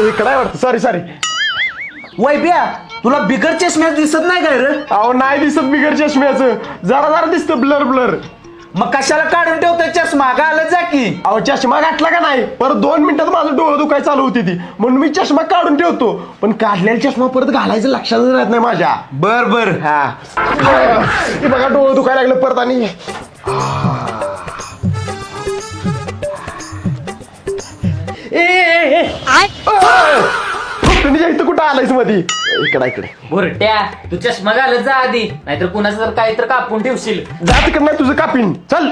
इकडे वाटतं. सॉरी वैब्या तुला बिगर चष्म्यात दिसत नाही काय रे? अहो नाही दिसत बिगर चष्म्याचं, जरा दिसतं ब्लर. मग कशाला काढून ठेवतोय चष्मा? घालत जा की. अहो चष्मा घातला का नाही, परत 2 मिनिटात माझं डोळं दुखाय चालू होती ती, म्हणून मी चष्मा काढून ठेवतो. पण काढलेला चष्मा परत घालायचं लक्षातच राहत नाही माझ्या. बर हा हे बघा डोळं दुखायला लागलं परत. आणि इथं कुठं आलायस मधी? इकडे बुरट्या तू चष्मा घालत जा आधी, नाहीतर कुणाचं जर काही तर कापून ठेवशील. जात कर नाही तुझं कापीन. चल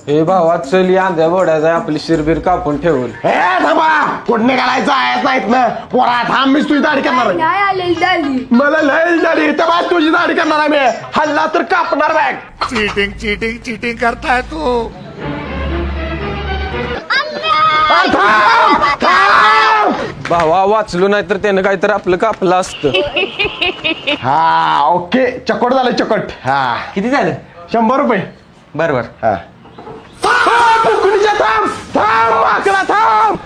हे भावा चल या आंध्या बोड्याचा आपली शिरबीर कापून ठेवून. हे थांबा, कोडणे घालायचं आहेच नाहीत ना पोरा. थांब, मीच तुझी दाढी करणार आहे. नाही आलेली दाढी. मला लय दाढी त्या बाद तुझी दाढी करणार आहे मी. हल्ला तर कापणार बॅग. चीटिंग करताय तू. भावा वाचलो नाही तर त्यानं काहीतरी आपलं कापलं असतं. हा ओके, चकोट झालं चकोट. हा किती झालं? 100 रुपये. बरोबर. हा माकडा थांब.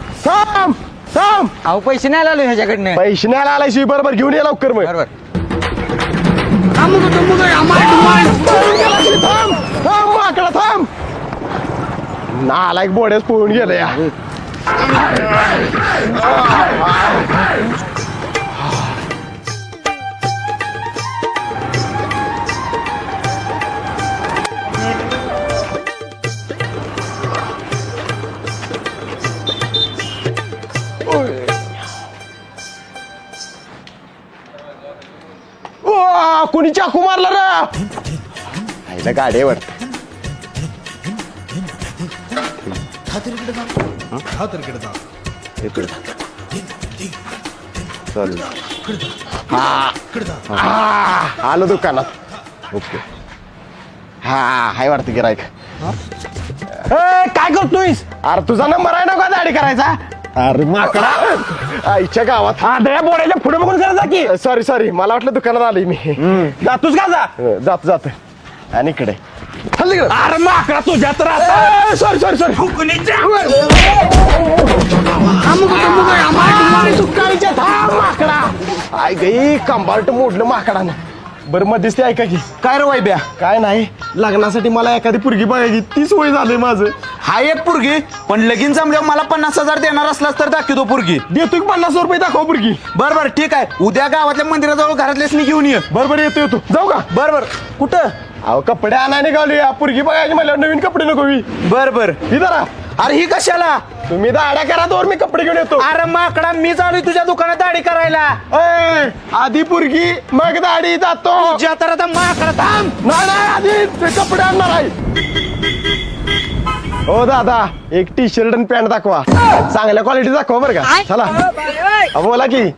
अहो पैसे नाही आलो ह्याच्याकडनं. पैसे नाही आलायशी बरोबर घेऊन ये लवकर. मग बरोबर. थांब माकडा थांब. नालायक बोड्यास पळून गेलं या. कोणी चाकू मारला रे? आईला गाडी वाटत. आलो दुकानात. ओके हा हाय वाटतं गिरायक. काय करतोयस? अरे तुझा नंबर आहे ना का दाढी करायचा? अरे माकडा आईच्या गावात. हा दया बोलायला पुढे बघून करा की. सॉरी मला वाटलं दुकानात आलोय मी. जातोस का? जात आणि इकडे. अरे माकडा तुझ्या तर. सॉरी माकडा. आई गई कंबार्ट मोडलं माकडानं. बरं मध्येच ते ऐका की. काय रे वैब्या? काय नाही, लग्नासाठी मला एखादी पुरगी बघायची. 30 वय झालंय माझं. हा एक पुरगी, पण लगीन जमल्यावर मला 50,000 देणार असलास तर दाखवतो पुरगी. देतो की 50 रुपये दाखव पुरगी. बरोबर ठीक आहे. उद्या गावातल्या मंदिराजवळ घरातल्याच मी घेऊन ये. बरोबर येतो जाऊ का? बरोबर. कुठं? अहो कपडे आणायला निघाली. पुरगी बघायची मला, नवीन कपडे नको मी. बर इधर अरे ही कशाला? तुम्ही दाड्या करा तर मी कपडे घेऊन येतो. अरे माकडा मी चालू तुझ्या दुकानात दाढी करायला. आधी पुरगी मग दाढी जातो. तुझ्या तर आता माकडा थांब. नाही आधी ते कपडे आणणार आहे. हो दादा, एक टी शर्ट आणि पॅन्ट दाखवा. चांगल्या क्वालिटी दाखवा बरं का. चला बोला की.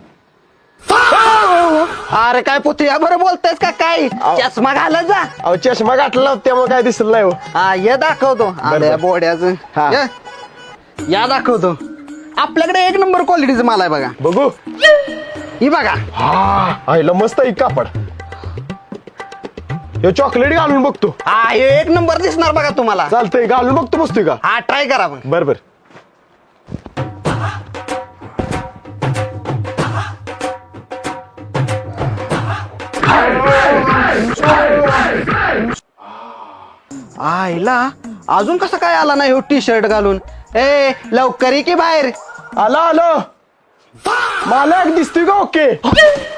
अरे काय पुतळ्या बरं बोलतायस का? काय चष्मा घालत जा. अहो चष्मा घातला त्यामुळे काय दिसलं नाही. हो हा ये दाखवतो. बरं. बोड्याचं हा. या दाखवतो. आपल्याकडे 1 नंबर क्वालिटीचं माल आहे बघा. बघू. ही बघा. हा आईला मस्त आहे कापड. हे चॉकलेट घालून बघतो. हा हे 1 नंबर दिसणार बघा तुम्हाला. चालतंय घालून बघतो. मस्त का? हा ट्राय करा मग. बरोबर. आईला अजून कसं काय आला नाही हो टी शर्ट घालून? ए लवकर ये की बाहेर. आलो मालक दिसतोय का? ओके.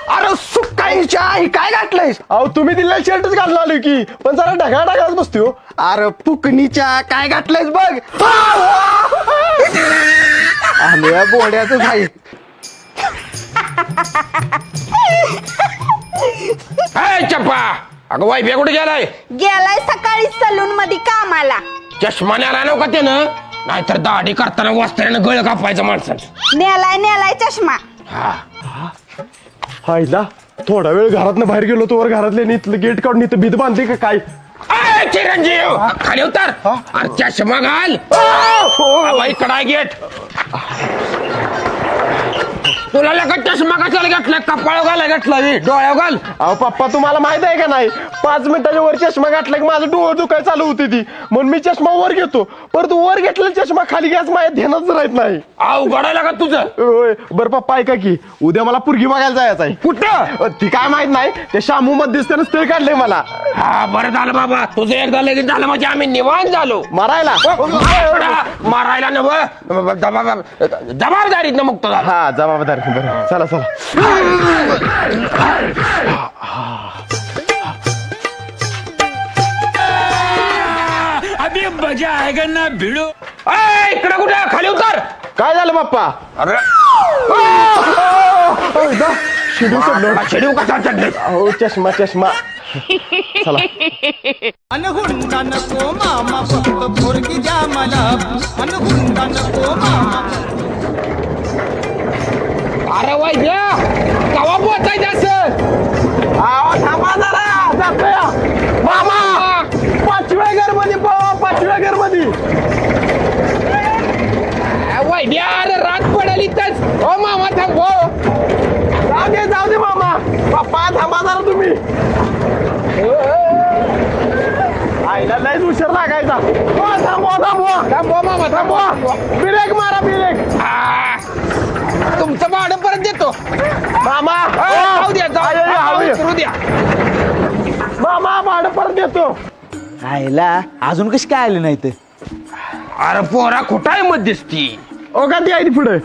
अरे सुकाईच्या आई काय घातलंयस? अहो तुम्ही दिलेला शर्टच घालून आलो की, पण जरा ढगाळच बसतोय. हो अरे फुकणीच्या काय घातलंयस बघ. आम्ही बोड्याच आहे. चप्पा अगं वाई कुठे गेलाय? गेलाय सकाळी सलून मध्ये कामाला. चष्मा न्याला नव्हता त्यानं, नाहीतर दाढी करताना वस्त्रानं गळ कापायचं माणसाचं. नेलाय चष्मा. हायला थोडा वेळ घरातनं बाहेर गेलो तो, वर घरातले इथलं गेट काढून इथं भीत बांधते का काय? चिरंजीव खाली उतर. अरे चष्मा घाल. इकडा गेट. तुला लगा चष्मा कशाला घातला कपाळ घाला घातला डोळ्या घाल. अहो पप्पा तुम्हाला माहित आहे का नाही 5 मिनिटाच्या वर चष्मा घातला की माझं डोळं दुखाय चालू होती ती म्हणून मी चष्मा वर घेतो परंतु वर घेतलेला चष्मा खाली घ्यायच माझ्या ध्यानाच राहत नाही. अवघडायला का तुझं. होय बरं पप्पा ऐका की उद्या मला पुरगी बघायला जायचं आहे. कुठं. ती काय माहित नाही ते शामू मध्ये दिसताना स्थळ काढलंय मला. हा बरं झालं बाबा तुझं एकदा लगेच झालं म्हणजे आम्ही निवांत झालो. मारायला मारायला नव जबाबदारीत न मुक्त झाला. हा जबाबदारी बरं चला चला. अभी मजा आहे का ना भिडू. इकडे कुठे खाली उतर. काय झालं पप्पा. अरे शिडू चढलो. शेडू कसा चढले. अहो चष्मा चष्मा. चला अनहुंडा नको मामा फक्त पोरगी द्या मला अनहुंडा नको मामा. अरे वाईद्या कवा पोचायचं असं. थांबा जरा जातोय. मामा 5व्या घर मध्ये पळवा 5व्या घर मध्ये. वाईद्या अरे रात पडाली तर हो मामा थांबो. जाऊ दे मामा. पप्पा थांबा जरा तुम्ही. आईला लयच उशीर लागायचा. थांबवा थांबवा थांबो मामा थांबो. ब्रेक मारा ब्रेक. तुमचं भाडं परत देतो मामा जाऊ द्या जाऊ द्या. मामा भाडं परत देतो. आईला अजून कशी काय आली नाही ते. अरे पोरा कुठं आहे मध्यस्थी. ओ का ती आहे पुढे.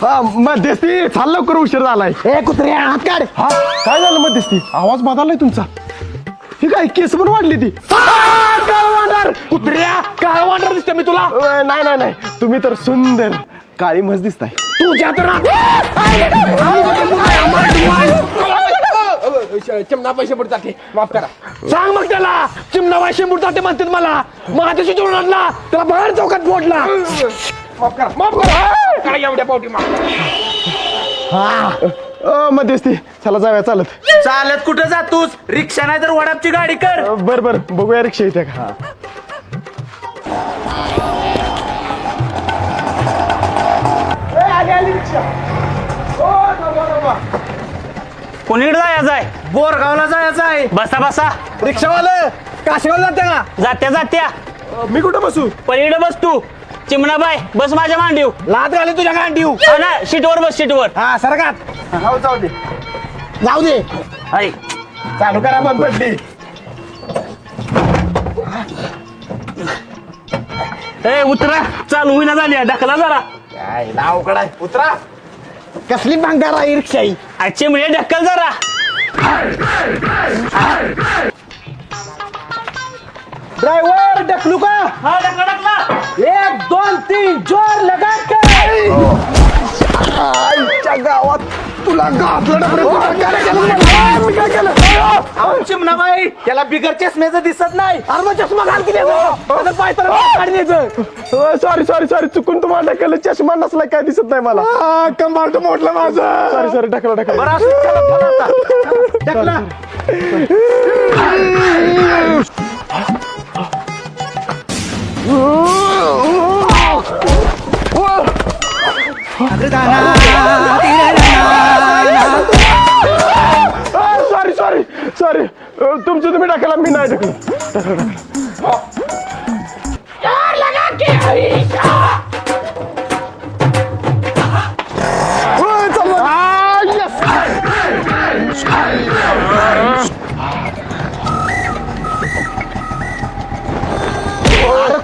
हा मध्यस्थी चाल लवकर उशीर झालाय. ए कुत्र्या हात काढ. हा काय झालं मध्यस्थी आवाज बदललाय तुमचा. ही काय केस पण वाढली ती. काळ वांडर कुत्र्या काळ वांडर दिसते मी तुला. नाही नाही नाही तुम्ही तर सुंदर काळी म्हस दिसताय. तुझ्या तर चिमणा पैसे पडतात माफ करा. सांग मग त्याला चिमणा वाशे मुडतात म्हणतात मला. माझ्याशी जोडून आणला त्याला बाहेर चौकात फोडला. माफ करा माफ करा. काय एवढ्या पावटी माफ. मध्यस्थी चला जाऊया चालत. चालत कुठं जातोस रिक्षा नाही तर वडापची गाडी कर. बर बर बघूया रिक्षा येते का. कोणीकडे जायचं आहे. बोरगावला जायचं आहे. बसा बसा. रिक्षावालं काशीवाला जाते का. जात्या जात्या मी कुठं बसू. पलीकडे बस तू. चिमणाबाई बस माझ्या मांडीव. लात घाली तुझ्या गांडीव. ना सीटवर बस सीटवर. हा सरकात. हो जाऊ दे जाऊ दे. अरे चालू करा बंद पडली. ए उतरा चालू होईना झाली ढकला जरा. काय अवघड आहे उतरा. कसली भांगार आहे रिक्षा ही. चिमणे ढक्कल जरा. ड्रायव्हर ढकलू का. हा ढकला ढकला. 1 2 3 जोर लगा के. आईच्या गावात तुला घातलं ना. मी काय केलं. चिमणाबाई त्याला बिगर चष्म्याचं दिसत नाही. अरे मग चष्मा घाल की पाय तर काढून यायचं. सॉरी सॉरी सॉरी चुकून तुम्हाला ढकललं. चष्मा नसला काय दिसत नाही मला. कंबार्ट मोडलं माझं. सॉरी सॉरी ढकला ढकला. ढकला. सॉरी सॉरी सॉरी तुमचं तुम्ही टाकायला मी नाही ढकलं.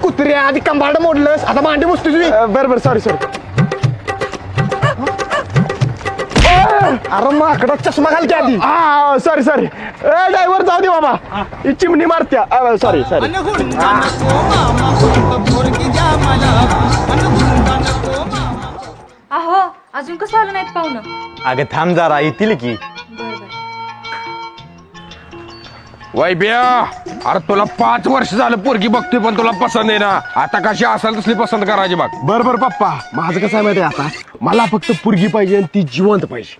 कुत्र्या आधी कंबार्ड मोडलंस आता मांडी मुसते तुझी. बरं बरं सॉरी सॉरी. अरे माकडा चष्मा घाल की आधी. हा सॉरी सॉरी. ड्रायव्हर जाऊ दे बाबा. ही चिमणी मारत्या. Sorry sorry. अनहुंडा नको मामा फक्त पोरगी द्या मला अनहुंडा नको मामा. अहो अजून कसं आलं नाहीत पाहुणं. अगं थांब जरा येतील की. वैब्या अरे तुला 5 वर्ष झालं पोरगी बघतोय पण तुला पसंत आहे ना. आता कशी असेल तसली पसंत करायची बघ. बर बर पप्पा माझं कसं आहे माहिती आहे आता मला फक्त पुरगी पाहिजे आणि ती जिवंत पाहिजे.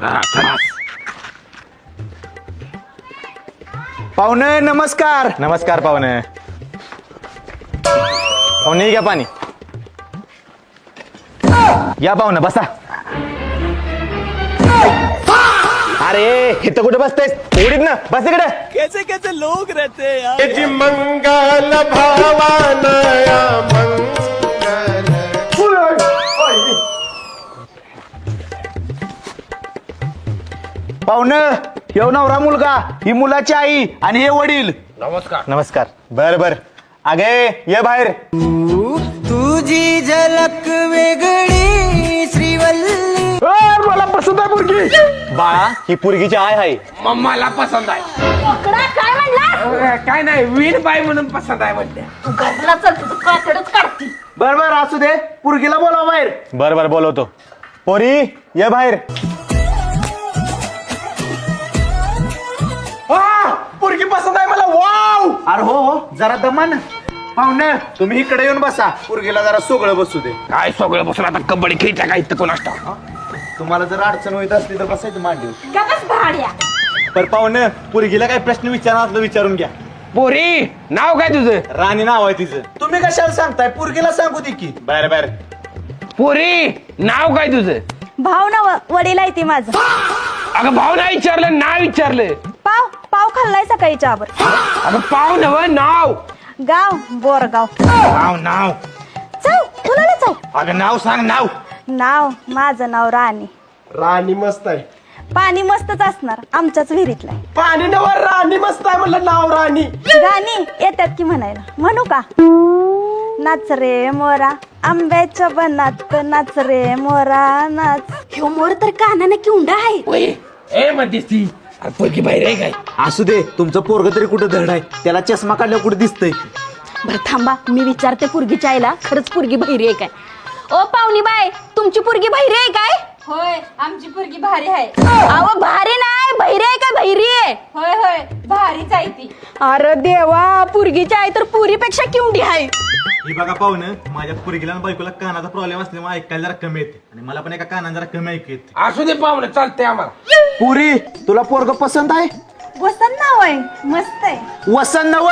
पाहुणे नमस्कार. नमस्कार पाहुणे. पाहुणे घ्या पाणी. या पाहुणे बसा. अरे हे तर कुठे बसतेस? उडीत ना, बस इकडे. कैसे कैसे लोग रहते हैं यार. मंगल भावानया मंगल. पाहुणे येऊ नवरा मुलगा, ही मुलाची आई आणि हे वडील. नमस्कार. नमस्कार. बर बर. अगे ये बाहेर. तुझी झलक वेगळी श्रीवल्ली. मला पसंत आहे मुलगी. बाळा ही पोरगीची आई आहे. मग मला पसंत आहे. काय म्हणला काय नाही वीण बाई म्हणून पसंत आहे म्हणते. तू घरला चल तुझं काकडच काढती. बर बर असू दे, पोरगीला बोलाव बाहेर. बर बर बोलवतो. पोरी ये बाहेर. पोरगी पसंत आहे मला. वाव. अरे हो हो जरा दमान. पाहुणे तुम्ही इकडे येऊन बसा, पोरगीला जरा सोगळं बसू दे. काय सगळं बसून आता कबड्डी खेळता काय इथं कोण असतं. तुम्हाला जर अडचण होत असली तर बसायचं मांडीव. का बस भाड्या. पर पाहुणे पोरगीला काय प्रश्न विचारणार असलं विचारून घ्या. पोरी नाव काय तुझं. राणी नाव आहे तिचं. तुम्ही कशाला सांगताय, पोरगीला सांगू दे की. बर बर. पोरी नाव काय तुझं. भाव ना वडील आहे ती माझं. अगं भाऊ नाही विचारलं नाव विचारलं. पाव पाव खाल्लाय सकाळी चहावर. अगं पाव नव नाव. गाव बोरगाव. नाव नाव. चव कुणाला चव. अगं नाव सांग नाव. नाव माझं नाव राणी. राणी मस्त आहे. पाणी मस्तच असणार आमच्याच विहिरीतलं आहे. पाणी नव राणी मस्त आहे म्हणलं नाव राणी. गाणी येतात की म्हणायला, म्हणू का. नाच रे मोरा आंब्याच्या बनात नाच रे मोरा नाच. ह्यो मोर तर कानाने किवडा आहे. ए म्हणतेस ती. अरे पोरगी बाहेर आहे काय. असू दे, तुमचं पोरग तरी कुठं धड आहे, त्याला चष्मा काढल्यावर कुठे दिसतंय. बरं थांबा, मी विचारते पुरगीच्या आईला खरंच पुरगी बहिरी आहे काय. ओ पाहुणी बाय, तुमची पुरगी बहिरी आहे काय. होय आमची पोरगी भारी आहे. अहो भारी नाही, बहिरी आहे काय बहिरी आहे. होय होय भारीच आहे ती. अरे देवा, पुरगीची आई तर पुरीपेक्षा किवडी आहे. ही बघा पाहुणं, माझ्या पोरगीला आणि बायकोला कानाचा प्रॉब्लेम असल्यामुळे ऐकायला जरा कमी येते आणि मला पण एका कानाला जरा कमी ऐकू येते. असू दे पाहुणे चालतंय आम्हाला. पुरी तुला पोरग पसंत आहे. वसंत नाव आहे, मस्त आहे. वसंत नव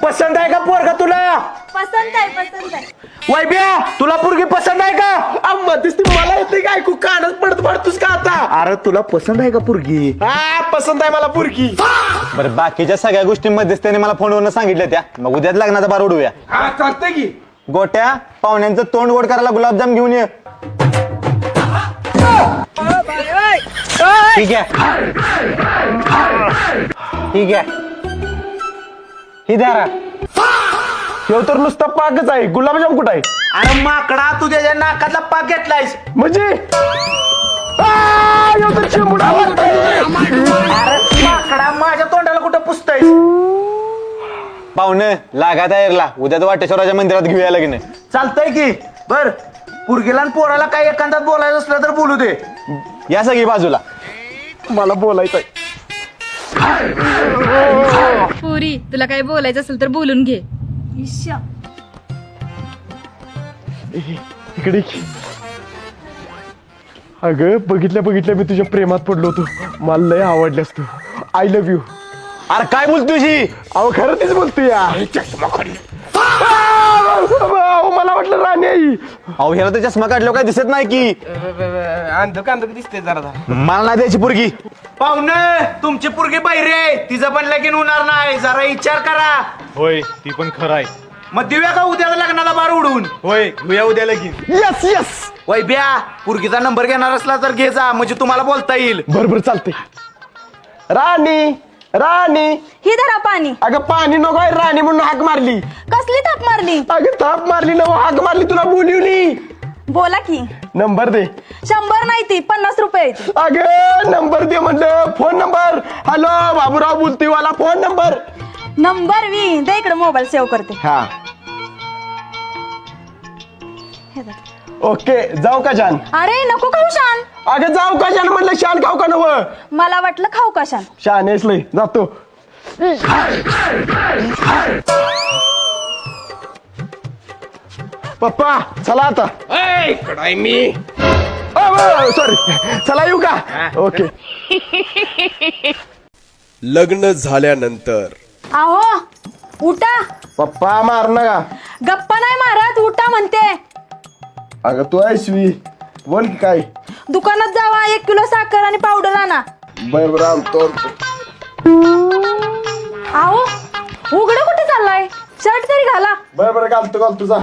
पसंत आहे का पोरग तुला. पसंत आहे पसंत आहे. वैब्या तुला पोरगी पसंत आहे का. मध्येच ती मला येते काय ऐकू कानच पडत पडतोस का आता. अरे तुला पसंत आहे का पोरगी. हा पसंत आहे मला पोरगी. बरं बाकीच्या सगळ्या गोष्टींमध्येच त्याने मला फोनवरून सांगितलं त्या. मग उद्याच लग्नाचा बार उडूया. हा चालतंय की. गोट्या पाहुण्यांचं तोंड गोड करायला गुलाबजाम घेऊन ये. ठीक आहे ठीक आहे. ही धरा. ह्यो तर नुसता पाकच आहे. गुलाबजाम कुठं आहे. अरे माकडा तू त्याच्या नाकातला पाक घेतलायस. म्हणजे ह्यो तर चिमडा वाटतोय. अरे माकडा माझ्या तोंडाला कुठं पुसतायस. पाहुणे लागा तयारला, उद्या वाटेश्वराच्या मंदिरात घेऊया लग्न. चालतंय की. बर पुरगीला आणि पोराला काही एखाद्यात बोलायचं असलं तर बोलू दे. या सगळी बाजूला. मला बोलायचंय. पुरी तुला काही बोलायचं असेल तर बोलून घे. इकडे ये. अगं बघितल्या बघितल्या मी तुझ्या प्रेमात पडलो होतो. मला लय आवडल्यास तू. I love you. अरे काय बोल तुझी. अहो खरं तीच बोलतो या. चष्मा खाली. अहो, मला वाटलं राणी आई. अहो ह्याला तर चष्मा काढल्यावर काय दिसत नाही की. अंध कांद दिसते जरा जरा. मला नाही द्यायची पोरगी. पाहुणे तुमची पोरगी बाहेर, तिचं पण लगीन होणार नाही, जरा विचार करा. होय ती पण खरं आहे. मग देऊया का उद्या लग्नाला बार उडून. होय घेऊया उद्या लगीन. Yes yes. वैब्या पोरगीचा नंबर घेणार असला तर घे जा, म्हणजे तुम्हाला बोलता येईल. बरोबर चालते. राणी राणी. ही धरा पाणी. अगं पाणी नको आहे. राणी म्हणून हाक मारली. कसली थाप मारली. अगं थाप मारली नव हाक मारली. तुला बोलिवली. बोला की. नंबर दे. 100 नाही ती 50 रुपये आहे ती. अगं नंबर दे म्हणलं. Phone number. हॅलो बाबूराव बोलतोय. वाला फोन नंबर. नंबर वी दे इकडे, मोबाईल सेव्ह करते. हा हे धर. ओके जाऊ का जान. अरे नको खाऊ शान. अगं जाऊ का जान म्हणलं. शान खाऊ का नव. मला वाटलं खाऊ का शान. शान आहेस लय. जातो. पप्पा चला आता. ए कडाय मी. सॉरी चला येऊ का. ओके. लग्न झाल्यानंतर. आहो उठा. पप्पा मार नका. गप्पा नाही मारत, उठा म्हणते. अगं तू ऐशवी बोल की काय. दुकानात जावा, 1 किलो साखर आणि पावडर आणा. बरोबर आणतो. आहो उघडं कुठे चाललाय? शर्ट तरी घाला. बरोबर घालतो जा.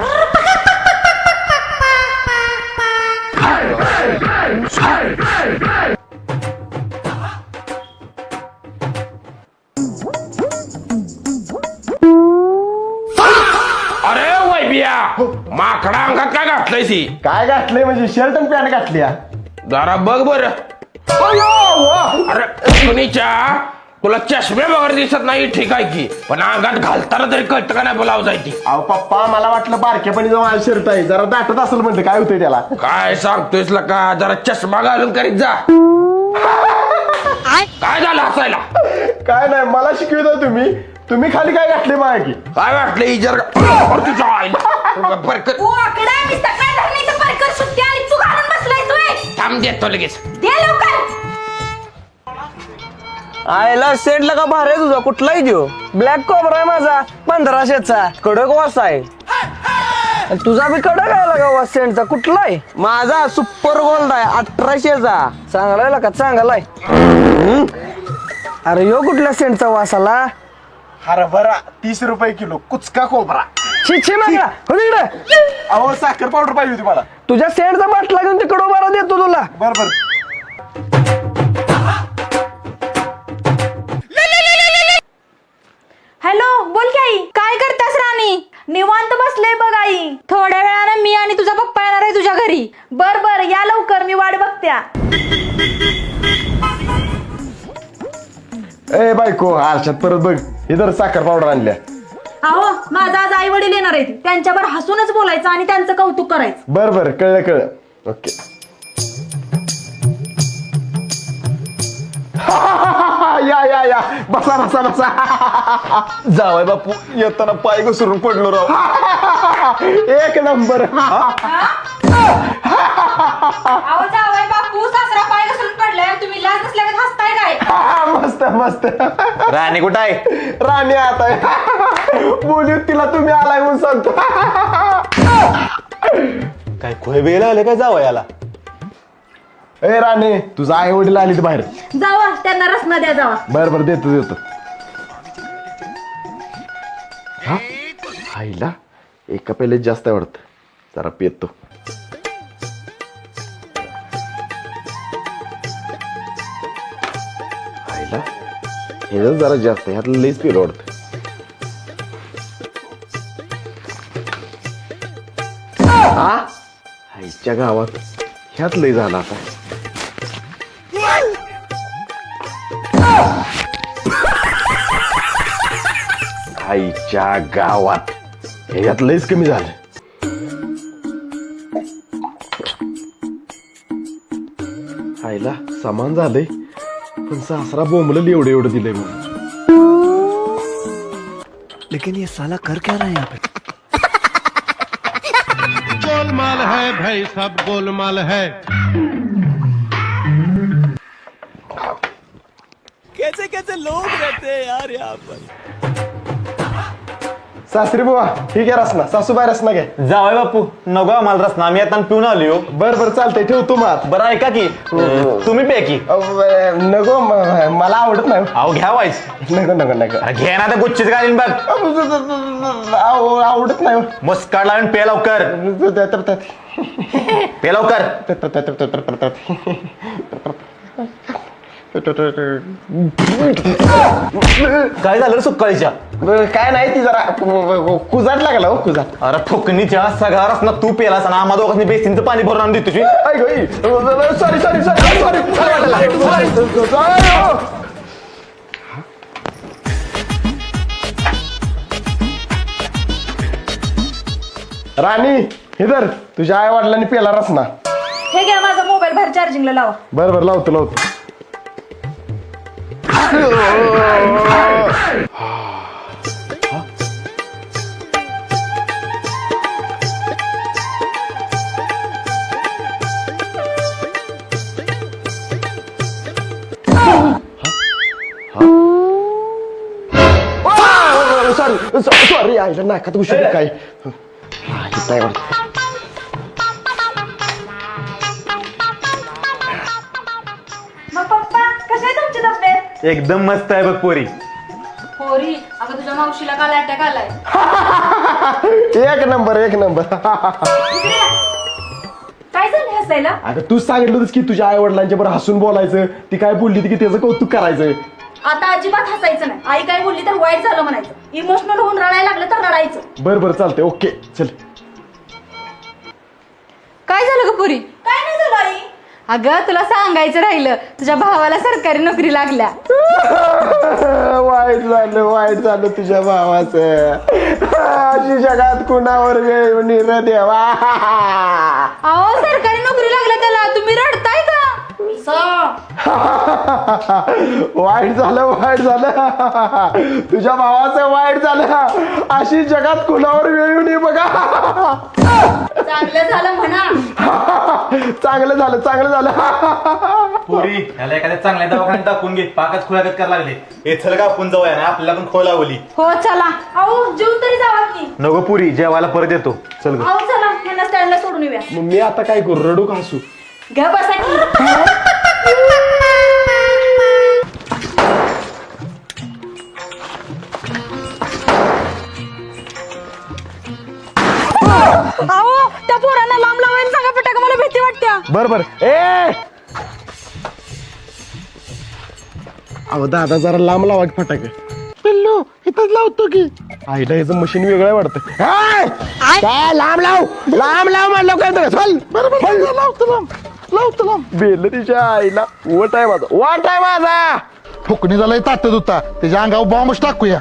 अरे वैबिया माकडा अंगात काय घातलंय ती? काय घातलंय म्हणजे शर्ट आणि पॅन्ट घातली. जरा बघ बर. अरे सुनीच्या तुला चष्मे वगैरे दिसत नाही ठीक आहे की, पण अंगात घालताना तरी कळतं का नाही बोलावं जायची. अहो पप्पा मला वाटलं बारक्यापणी जो माझा शर्ट आहे जरा दाटत असेल म्हणलं काय होतंय त्याला. काय सांगतोयस का, जरा चष्मा घालून करीत जा. काय झालं हसायला? काय नाही मला शिकविता तुम्ही खाली काय घातले मागे की. काय वाटलं इजर तुझ्या आईला बरकत थांब देतो लगेच. आयला सेंटला का भार आहे तुझा? कुठलाही घेऊ. ब्लॅक कोबरा आहे माझा 1500चा. कडक वास आहे. आणि तुझा बी कडक आहे लगा वास सेंटचा. कुठला आहे? माझा सुपर गोल्ड आहे 1800चा. चांगला आहे का? चांगला आहे. अरे यो कुठल्या सेंटचा वास आला? हरभरा 30 रुपये किलो कुचका कोबरा. छिछे मागला हो तिकडे. अहो साखर पावडर पाहिजे होती मला. तुझ्या सेंटचा बाटला घेऊन तिकडे उभा देतो तुला. बरोबर. हॅलो बोल की आई. काय करतास राणी? निवांत बसले बघ आई. थोड्या वेळानं मी आणि तुझा पप्पा येणार आहे तुझ्या घरी. बर बर या लवकर, मी वाट बघत्या. ए बायको आरशात परत बघ. इधर साखर पावडर आणल्या. अहो माझा आज आई वडील येणार आहेत, त्यांच्यावर हसूनच बोलायचं आणि त्यांचं कौतुक करायचं. बर कळलं. ओके. या बसा. जावाय बापू येताना पाय घसरून पडलो राव. 1 नंबर. अहो जावई बापू सासरा पाय घसरून पडलाय, तुम्ही लाज नसल्यागत हसताय काय? मस्त. राणी कुठं आहे? राणी आता बोलू तिला तुम्ही आलाय म्हणून सांगतो. काय खोय बेला आले काय जावं याला? ए राणी तुझा आई वडील आली बाहेर. जावा त्यांना रसना द्या जावा. बरं देतो. हा आईला एका पहिलेच जास्त आवडत. जरा पेतो. आईला हे जरा जास्त ह्यातलं लईच पेलो आवडत. आईच्या गावात ह्यात लई झाला आता. आईच्या गावात ह्यात लईच कमी झालं. आईला समान झालंय पण सासरा बोंबलं एवढं दिलंय म्हणून. लेकिन ये साला कर क्या रहा है यहाँ पे? गोलमाल है भाई, सब गोलमाल है. कैसे कैसे लोग रहते हैं यार यहाँ पर. सासरी बुवा ठीक आहे रसना. सासूबाई रसना घे. जावाय बापू नको आम्हाला रसना, आम्ही आता पिऊन आलो. बरं चालतंय ठेवतो मार. बरं ऐका की तुम्ही पैकी नको मला आवडत नाही. अहो घ्या वाईस. नको घे ना तर गुच्चीच घालीन बघ. आवडत नाही. मस्काड लावून पे लवकर. पे लवकर. काय झालं सुकाळीच्या? काय नाही ती जरा कुजाट लागला. कुजाट. अरे फुकणीच्या सगळा रसना तू पेलास ना आम्हा दोघांनी बेसिनचं पाणी भरून आणून देतो. सॉरी राणी इधर तुझ्या आई वडिलांनी पेला रसना. हे घ्या माझा मोबाईल बाहेर चार्जिंगला लावा. बरं लावतो. सॉरी आईला नाकात उशीर काय नाही वाटत. मग पप्पा कशी आहे तुमची तब्येत? एकदम मस्त आहे बघ पोरी. पोरी अगं तुझ्या मावशीला काल अटॅक आलाय. एक नंबर एक नंबर. काय झालं हसायला? अगं तूच सांगितलं होतंस की तुझ्या आई वडिलांच्या बरोबर हसून बोलायचं. ती काय बोलली ती की त्याचं कौतुक करायचं. आता अजिबात हसायचं नाही. आई काय बोलली तर वाईट झालं म्हणायचं. इमोशनल होऊन रडायला लागलं तर रडायचं. बरं चालतंय ओके चल. काय झालं ग पुरी? काय नाही झालं आई. अगं तुला सांगायचं राहिलं, तुझ्या भावाला सरकारी नोकरी लागल्या. वाईट झालं तुझ्या भावाचं. अशी जगात कुणावर वेळ निर देवा. अहो सरकारी नोकरी लागल्या त्याला, तुम्ही रडताय का? वाईट झालं तुझ्या भावाचं वाईट झालं. अशी जगात कुणावर वेळ येऊ नये बघा. चांगलं झालं म्हणा. चांगलं झालं. पोरी याला एखाद्या चांगल्या दवाखान्यात दाखवून घे. पाकच खुलागत करायला लागले. हे चल का आपण जाऊया ना, आपल्याला पण खोलावली. हो चला. अहो जेवून तरी जावा की. नको पुरी, जेवायला परत येतो. चल ग. अहो चला यांना स्टँडला सोडून येऊया. मग मी आता काय करू? रडू का हसू? घ्या बसा की. अहो त्या पोरांना लांब लावायला सांगा पटाका, मला भीती वाटते. बर ए अहो दादा जरा लांब लावा की फटाके. पिल्लू इथंच लावतो की. आईला याचं मशीन वेगळं आहे वाटतं. काय लांब लाव म्हणलं काय तर चल. लावतो बेल तिच्या आईला. वाट आहे माझा. फुकणी झालाय ताटत होता, त्याच्या अंगावर बॉम्बच टाकूया.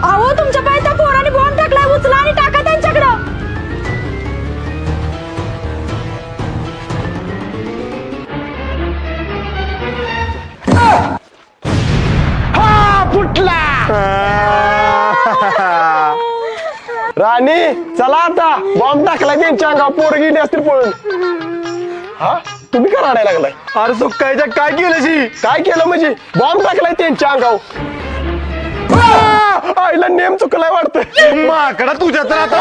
अहो तुमच्या पाय त्या पोराने बॉम्ब टाकलाय, उचला आणि टाका त्यांच्याकडं. फुटला. राणी चला आता. बॉम्ब टाकला त्यांच्या अंगावर. पोरं गेली असतील पळून. हा तुम्ही का रडायला लागलाय? अरे सुकायच्या काय केलं काय केलं म्हणजे? बॉम्ब टाकलाय त्यांच्या अंगावर. आईला नेम चुकलाय वाटतं. माकडा तुझ्या तर आता